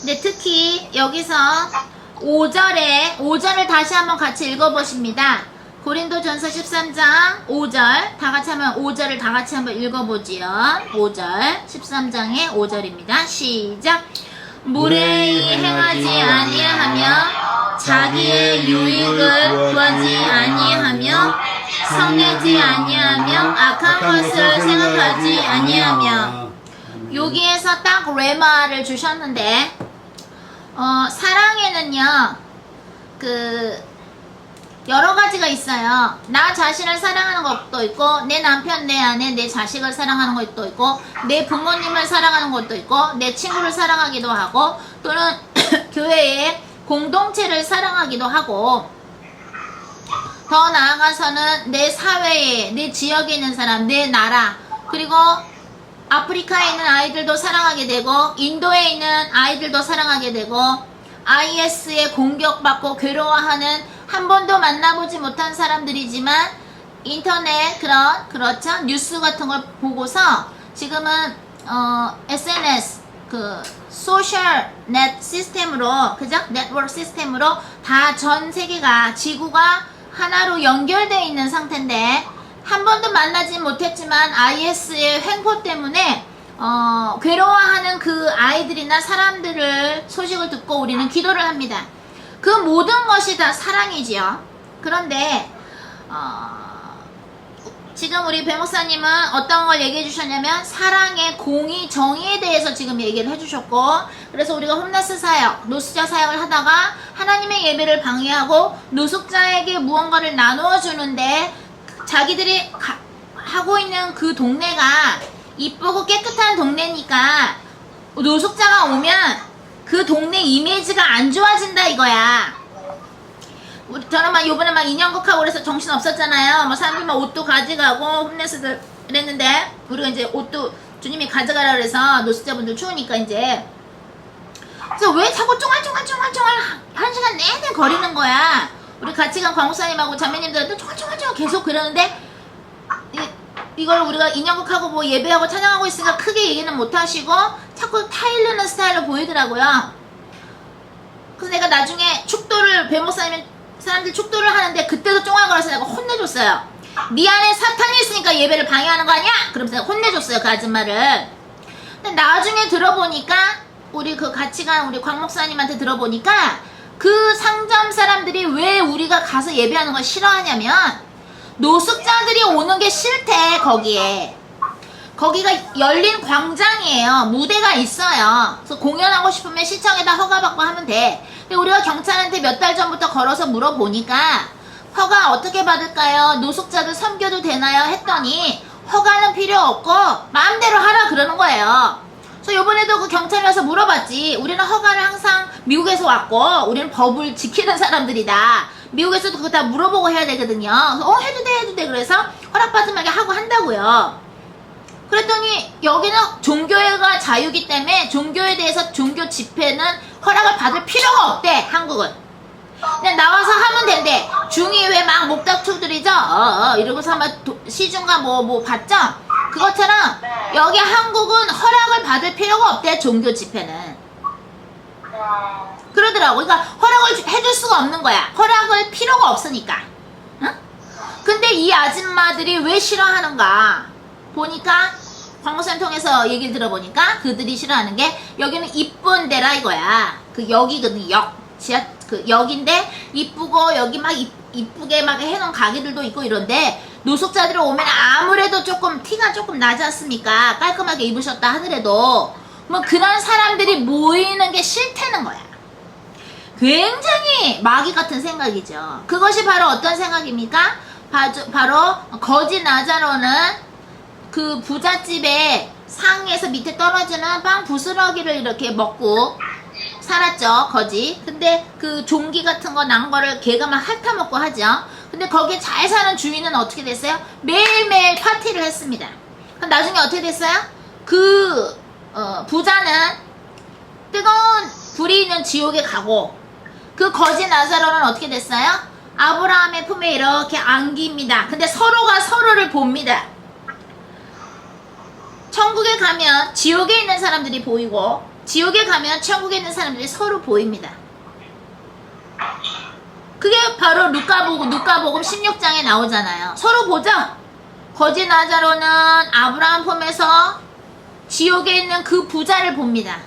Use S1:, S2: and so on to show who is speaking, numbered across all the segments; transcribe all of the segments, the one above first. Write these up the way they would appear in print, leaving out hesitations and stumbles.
S1: 근데 특히 여기서 5절을 다시 한번 같이 읽어보십니다. 고린도전서 13장 5절 다 같이 하면 5절을 다 같이 한번 읽어보지요. 5절 13장의 5절입니다. 시작. 무례히 행하지 아니하며 자기의 유익을 구하지 아니하며 성내지 아니하며 악한 것을 생각하지 아니하며. 여기에서 딱 레마를 주셨는데 사랑에는요 여러 가지가 있어요. 나 자신을 사랑하는 것도 있고, 내 남편, 내 아내, 내 자식을 사랑하는 것도 있고, 내 부모님을 사랑하는 것도 있고, 내 친구를 사랑하기도 하고, 또는 교회의 공동체를 사랑하기도 하고, 더 나아가서는 내 사회에, 내 지역에 있는 사람, 내 나라, 그리고 아프리카에 있는 아이들도 사랑하게 되고, 인도에 있는 아이들도 사랑하게 되고, IS에 공격받고 괴로워하는 한 번도 만나보지 못한 사람들이지만 인터넷 그렇죠? 뉴스 같은 걸 보고서 지금은 SNS 소셜 넷 시스템으로 그죠? 네트워크 시스템으로 다 전 세계가 지구가 하나로 연결되어 있는 상태인데 한 번도 만나지 못했지만 IS의 횡포 때문에 괴로워하는 그 아이들이나 사람들을 소식을 듣고 우리는 기도를 합니다. 그 모든 것이 다 사랑이지요. 그런데 지금 우리 배목사님은 어떤 걸 얘기해 주셨냐면 사랑의 공의 정의에 대해서 지금 얘기를 해주셨고, 그래서 우리가 홈레스 사역, 노숙자 사역을 하다가 하나님의 예배를 방해하고 노숙자에게 무언가를 나누어 주는데 자기들이 하고 있는 그 동네가 이쁘고 깨끗한 동네니까 노숙자가 오면 그 동네 이미지가 안 좋아진다 이거야. 저는 막 요번에 막 인형극하고 그래서 정신 없었잖아요. 뭐 사람들 막 옷도 가져가고 홈레스들 그랬는데 우리가 이제 옷도 주님이 가져가라 그래서 노숙자분들 추우니까 이제 그래서 왜 자꾸 쫑알쫑알 한 시간 내내 거리는 거야. 우리 같이 간 광목사님하고 자매님들한테 쫑알쫑알 계속 그러는데 이걸 우리가 인형극하고 뭐 예배하고 찬양하고 있으니까 크게 얘기는 못하시고 자꾸 타일르는 스타일로 보이더라고요. 그래서 내가 나중에 축도를 배목사님이 사람들 축도를 하는데 그때도 쫑알거려서 내가 혼내줬어요. 네 안에 사탄이 있으니까 예배를 방해하는 거 아니야? 그러면서 내가 혼내줬어요 그 아줌마를. 근데 나중에 들어보니까 우리 그 같이 간 우리 광목사님한테 들어보니까 그 상점 사람들이 왜 우리가 가서 예배하는 걸 싫어하냐면 노숙자들이 오는 게 싫대. 거기가 열린 광장이에요. 무대가 있어요. 그래서 공연하고 싶으면 시청에다 허가받고 하면 돼. 근데 우리가 경찰한테 몇 달 전부터 걸어서 물어보니까 허가 어떻게 받을까요? 노숙자들 섬겨도 되나요? 했더니 허가는 필요 없고 마음대로 하라 그러는 거예요. 그래서 요번에도 그 경찰에 와서 물어봤지. 우리는 허가를 항상 미국에서 왔고 우리는 법을 지키는 사람들이다. 미국에서도 그거 다 물어보고 해야 되거든요. 그래서 해도 돼 그래서 허락받으면 하고 한다고요. 그랬더니 여기는 종교가 자유기 때문에 종교에 대해서 종교 집회는 허락을 받을 필요가 없대. 한국은 그냥 나와서 하면 된대. 중이 왜 막 목다투들이죠? 이러고서 아마 시중가 뭐 받죠? 그것처럼 여기 한국은 허락을 받을 필요가 없대. 종교 집회는 그러더라고. 그러니까 허락을 해줄 수가 없는 거야. 허락을 필요가 없으니까. 응? 근데 이 아줌마들이 왜 싫어하는가 보니까 광고선 통해서 얘기를 들어보니까 그들이 싫어하는 게 여기는 이쁜 데라 이거야. 그 역이거든. 그 역인데 이쁘고 여기 막 이쁘게 막 해놓은 가게들도 있고 이런데 노숙자들이 오면 아무래도 조금 티가 조금 나지 않습니까? 깔끔하게 입으셨다 하더라도 뭐 그런 사람들이 모이는 게 싫다는 거야. 굉장히 마귀 같은 생각이죠. 그것이 바로 어떤 생각입니까? 바로 거지 나자로는 그 부잣집에 상에서 밑에 떨어지는 빵 부스러기를 이렇게 먹고 살았죠. 거지. 근데 그 종기 같은 거 난 거를 걔가 막 핥아먹고 하죠. 근데 거기에 잘 사는 주인은 어떻게 됐어요? 매일매일 파티를 했습니다. 그럼 나중에 어떻게 됐어요? 그 부자는 뜨거운 불이 있는 지옥에 가고 그 거지 나사로는 어떻게 됐어요? 아브라함의 품에 이렇게 안깁니다. 근데 서로가 서로를 봅니다. 천국에 가면 지옥에 있는 사람들이 보이고 지옥에 가면 천국에 있는 사람들이 서로 보입니다. 그게 바로 누가복음 16장에 나오잖아요. 서로 보죠? 거지 나자로는 아브라함 폼에서 지옥에 있는 그 부자를 봅니다.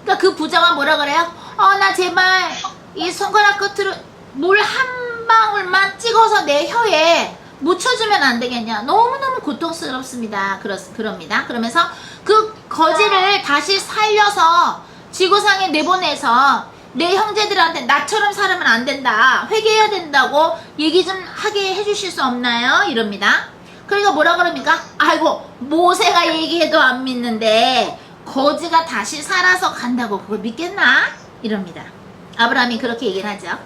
S1: 그러니까 그 부자가 뭐라 그래요? 나 제발 이 손가락 끝으로 물 한 방울만 찍어서 내 혀에 묻혀주면 안 되겠냐. 너무너무 고통스럽습니다. 그럽니다. 그러면서 그 거지를 다시 살려서 지구상에 내보내서 내 형제들한테 나처럼 살면 안 된다. 회개해야 된다고 얘기 좀 하게 해주실 수 없나요? 이럽니다. 그러니까 뭐라 그럽니까? 아이고 모세가 얘기해도 안 믿는데 거지가 다시 살아서 간다고 그걸 믿겠나? 이럽니다. 아브라함이 그렇게 얘기를 하죠.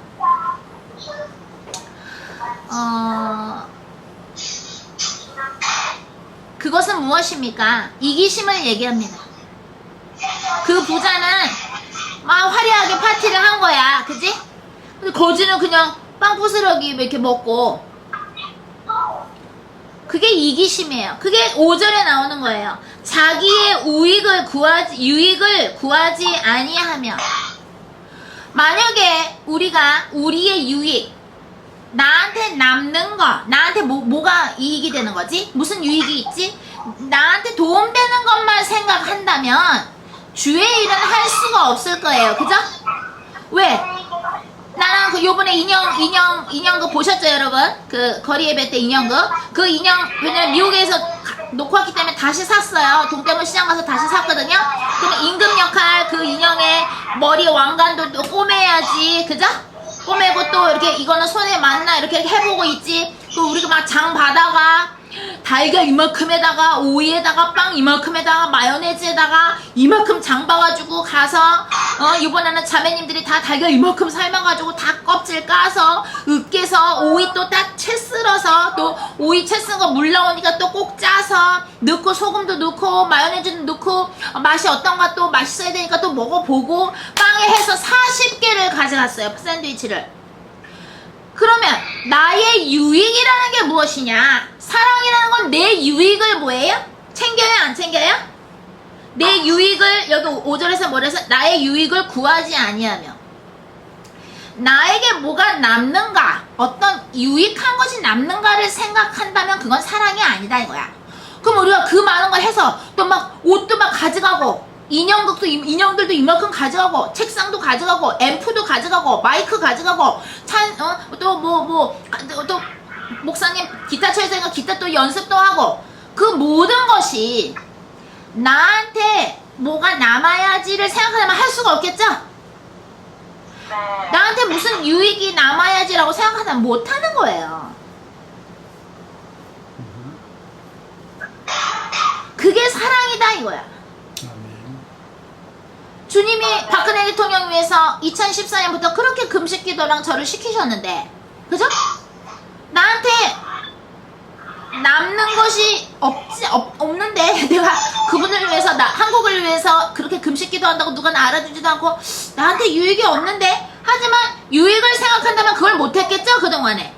S1: 그것은 무엇입니까? 이기심을 얘기합니다. 그 부자는 막 화려하게 파티를 한 거야. 그지? 근데 거지는 그냥 빵 부스러기 이렇게 먹고. 그게 이기심이에요. 그게 5절에 나오는 거예요. 자기의 유익을 구하지 아니하며. 만약에 우리가 우리의 유익, 나한테 남는 거, 나한테 뭐가 이익이 되는 거지? 무슨 유익이 있지? 나한테 도움되는 것만 생각한다면 주의 일은 할 수가 없을 거예요. 그죠? 왜? 나는 그 요번에 인형 그 보셨죠, 여러분? 그 거리 예배 때 그 인형, 왜냐면 미국에서 놓고 왔기 때문에 다시 샀어요. 동대문 시장 가서 다시 샀거든요. 그러면 임금 역할 그 인형의 머리 왕관도 또 꼬매야지. 그죠? 꼬매고 또 이렇게 이거는 손에 맞나 이렇게 해보고 있지. 또 우리가 막 장 봐다가 달걀 이만큼에다가 오이에다가 빵 이만큼에다가 마요네즈에다가 이만큼 장 봐가지고 가서 이번에는 자매님들이 다 달걀 이만큼 삶아가지고 다 껍질 까서 으깨서 오이 또 딱 채 쓸어서 또 오이 채 쓴 거 물 나오니까 또 꼭 짜서 넣고 소금도 넣고 마요네즈도 넣고 맛이 어떤가 또 맛있어야 되니까 또 먹어보고 빵에 해서 40개를 가져갔어요. 샌드위치를. 그러면 나의 유익이라는 게 무엇이냐? 사랑이라는 건 내 유익을 뭐예요? 챙겨요? 안 챙겨요? 내 유익을 여기 5절에서 뭐래서 나의 유익을 구하지 아니하며 나에게 뭐가 남는가? 어떤 유익한 것이 남는가를 생각한다면 그건 사랑이 아니다 이거야. 그럼 우리가 그 많은 걸 해서 또 막 옷도 막 가져가고 인형들도 이만큼 가져가고 책상도 가져가고 앰프도 가져가고 마이크 가져가고 또 목사님 기타 쳐야 되니까 기타 또 연습도 하고 그 모든 것이 나한테 뭐가 남아야지를 생각하면 할 수가 없겠죠? 나한테 무슨 유익이 남아야지라고 생각하면 못하는 거예요. 그게 사랑이다 이거야. 주님이 박근혜 대통령 위해서 2014년부터 그렇게 금식 기도랑 저를 시키셨는데, 그죠? 나한테 남는 것이 없는데 내가 그분을 위해서 한국을 위해서 그렇게 금식 기도한다고 누가 나 알아주지도 않고 나한테 유익이 없는데, 하지만 유익을 생각한다면 그걸 못했겠죠 그동안에.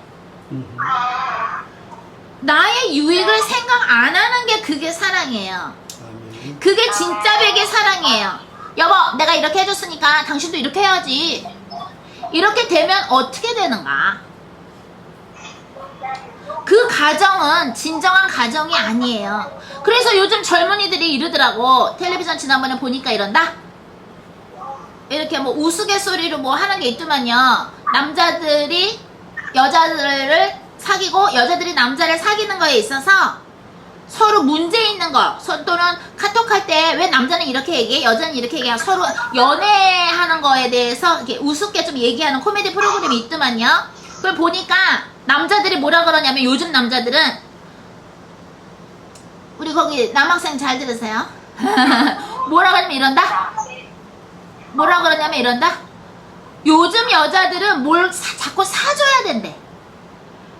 S1: 나의 유익을 생각 안 하는 게 그게 사랑이에요. 그게 진짜 백의 사랑이에요. 여보 내가 이렇게 해줬으니까 당신도 이렇게 해야지. 이렇게 되면 어떻게 되는가? 그 가정은 진정한 가정이 아니에요. 그래서 요즘 젊은이들이 이러더라고. 텔레비전 지난번에 보니까 이런다. 이렇게 뭐 우스갯소리로 뭐 하는 게 있더만요. 남자들이 여자들을 사귀고 여자들이 남자를 사귀는 거에 있어서 서로 문제 있는 거 또는 카톡 할 때 왜 남자는 이렇게 얘기해 여자는 이렇게 얘기해 서로 연애하는 거에 대해서 이렇게 우습게 좀 얘기하는 코미디 프로그램이 있더만요. 그걸 보니까 남자들이 뭐라 그러냐면 요즘 남자들은 우리 거기 남학생 잘 들으세요. 뭐라 그러냐면 이런다. 뭐라 그러냐면 이런다. 요즘 여자들은 뭘 자꾸 사줘야 된대.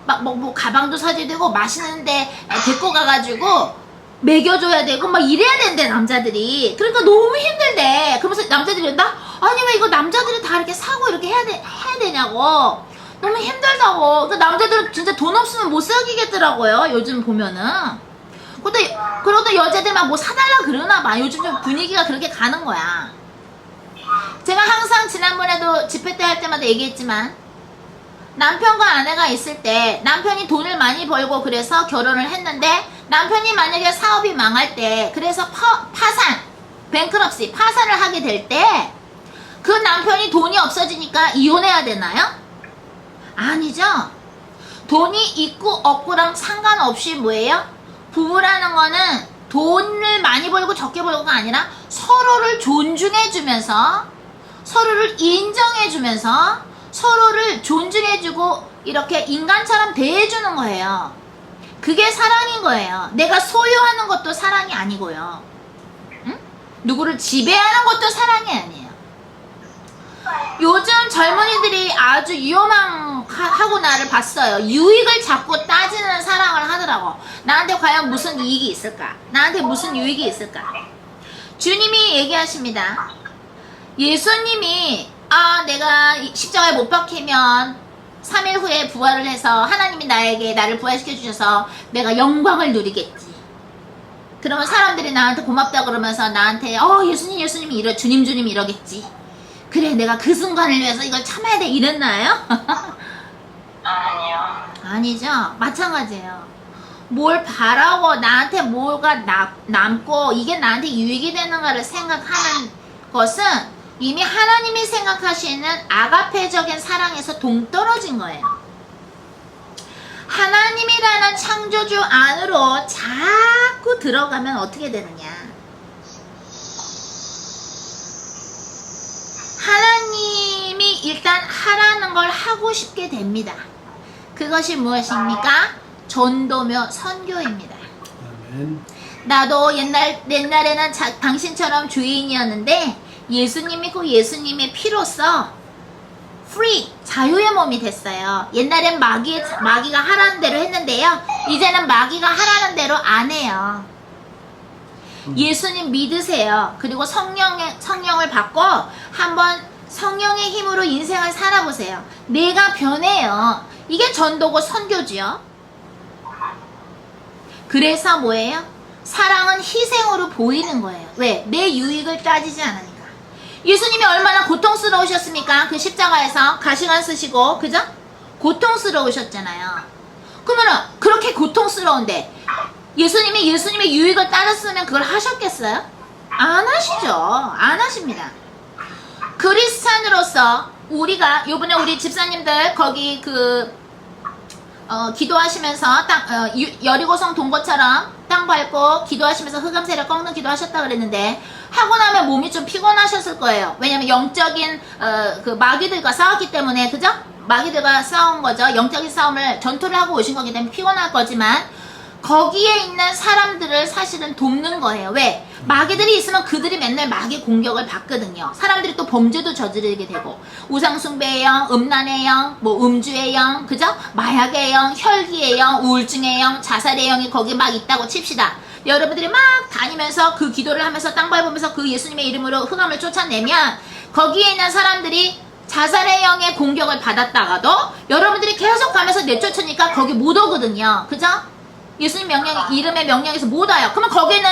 S1: 막 뭐 가방도 사줘야 되고 맛있는데 데리고 가가지고 먹여줘야 되고 막 이래야 된대 남자들이. 그러니까 너무 힘들대. 그러면서 남자들이 이런다. 아니 왜 이거 남자들이 다 이렇게 사고 이렇게 해야 되냐고. 너무 힘들다고. 그 남자들은 진짜 돈 없으면 못 사귀겠더라고요 요즘 보면은. 그러다 여자들 막 뭐 사달라 그러나 봐. 요즘 좀 분위기가 그렇게 가는 거야. 지난번에도 집회 때 할 때마다 얘기했지만 남편과 아내가 있을 때 남편이 돈을 많이 벌고 그래서 결혼을 했는데 남편이 만약에 사업이 망할 때 그래서 파산, 뱅크럽시, 파산을 하게 될 때 그 남편이 돈이 없어지니까 이혼해야 되나요? 아니죠. 돈이 있고 없고랑 상관없이 뭐예요? 부부라는 거는 돈을 많이 벌고 적게 벌고가 아니라 서로를 존중해주면서 서로를 인정해주면서 서로를 존중해주고 이렇게 인간처럼 대해주는 거예요. 그게 사랑인 거예요. 내가 소유하는 것도 사랑이 아니고요. 응? 누구를 지배하는 것도 사랑이 아니에요. 요즘 젊은이들이 아주 위험하고 나를 봤어요. 유익을 자꾸 따지는 사랑을 하더라고. 나한테 과연 무슨 이익이 있을까? 나한테 무슨 유익이 있을까? 주님이 얘기하십니다. 예수님이 내가 십자가에 못 박히면 3일 후에 부활을 해서 하나님이 나를 부활시켜 주셔서 내가 영광을 누리겠지. 그러면 사람들이 나한테 고맙다 그러면서 나한테 예수님이 주님 이러겠지. 그래, 내가 그 순간을 위해서 이걸 참아야 돼 이랬나요?
S2: 아니요.
S1: 아니죠. 마찬가지예요. 뭘 바라고 나한테 뭐가 남고 이게 나한테 유익이 되는가를 생각하는 것은 이미 하나님이 생각하시는 아가페적인 사랑에서 동떨어진 거예요. 하나님이라는 창조주 안으로 자꾸 들어가면 어떻게 되느냐? 하나님이 일단 하라는 걸 하고 싶게 됩니다. 그것이 무엇입니까? 전도며 선교입니다.
S3: 아멘.
S1: 나도 옛날에는 당신처럼 죄인이었는데 예수님이 그 예수님의 피로써 free, 자유의 몸이 됐어요. 옛날엔 마귀가 하라는 대로 했는데요. 이제는 마귀가 하라는 대로 안 해요. 예수님 믿으세요. 그리고 성령을 받고 한번 성령의 힘으로 인생을 살아보세요. 내가 변해요. 이게 전도고 선교지요. 그래서 뭐예요? 사랑은 희생으로 보이는 거예요. 왜? 내 유익을 따지지 않으니까. 예수님이 얼마나 고통스러우셨습니까? 그 십자가에서 가시관 쓰시고, 그죠? 고통스러우셨잖아요. 그러면은 그렇게 고통스러운데 예수님의 유익을 따졌으면 그걸 하셨겠어요? 안 하시죠. 안 하십니다. 그리스찬으로서 우리가 요번에 우리 집사님들 거기 기도하시면서 여리고성 동거처럼 땅 밟고 기도하시면서 흑암세를 꺾는 기도 하셨다 그랬는데 하고 나면 몸이 좀 피곤하셨을 거예요. 왜냐면 영적인 그 마귀들과 싸웠기 때문에, 그죠? 마귀들과 싸운 거죠. 영적인 싸움을 전투를 하고 오신 거기 때문에 피곤할 거지만 거기에 있는 사람들을 사실은 돕는 거예요. 왜? 마귀들이 있으면 그들이 맨날 마귀 공격을 받거든요. 사람들이 또 범죄도 저지르게 되고 우상숭배의 영, 음란의 영, 음주의 영, 그죠? 마약의 영, 혈기의 영, 우울증의 영, 자살의 영이 거기 막 있다고 칩시다. 여러분들이 막 다니면서 그 기도를 하면서 땅 밟으면서 그 예수님의 이름으로 흑암을 쫓아내면 거기에 있는 사람들이 자살의 영의 공격을 받았다가도 여러분들이 계속 가면서 내쫓으니까 거기 못 오거든요. 그죠? 예수님 이름의 명령에서 못 와요. 그러면 거기는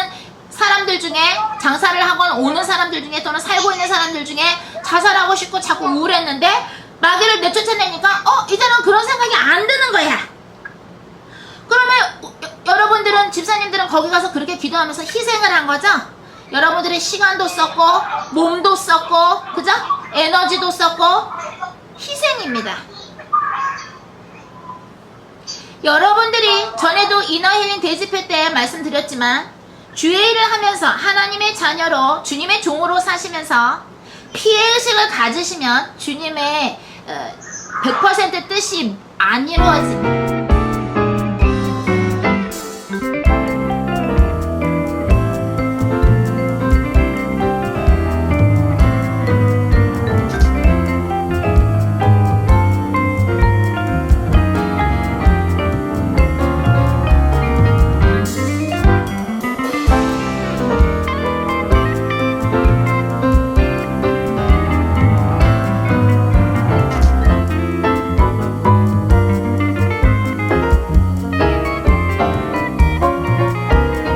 S1: 사람들 중에 장사를 하거나 오는 사람들 중에 또는 살고 있는 사람들 중에 자살하고 싶고 자꾸 우울했는데 마귀를 내쫓아내니까 이제는 그런 생각이 안 드는 거야. 그러면 여러분들은 집사님들은 거기 가서 그렇게 기도하면서 희생을 한 거죠? 여러분들의 시간도 썼고 몸도 썼고, 그죠? 에너지도 썼고 희생입니다. 여러분들이 전에도 이너힐링 대집회 때 말씀드렸지만 주의 일을 하면서 하나님의 자녀로 주님의 종으로 사시면서 피해의식을 가지시면 주님의 100% 뜻이 안 이루어집니다.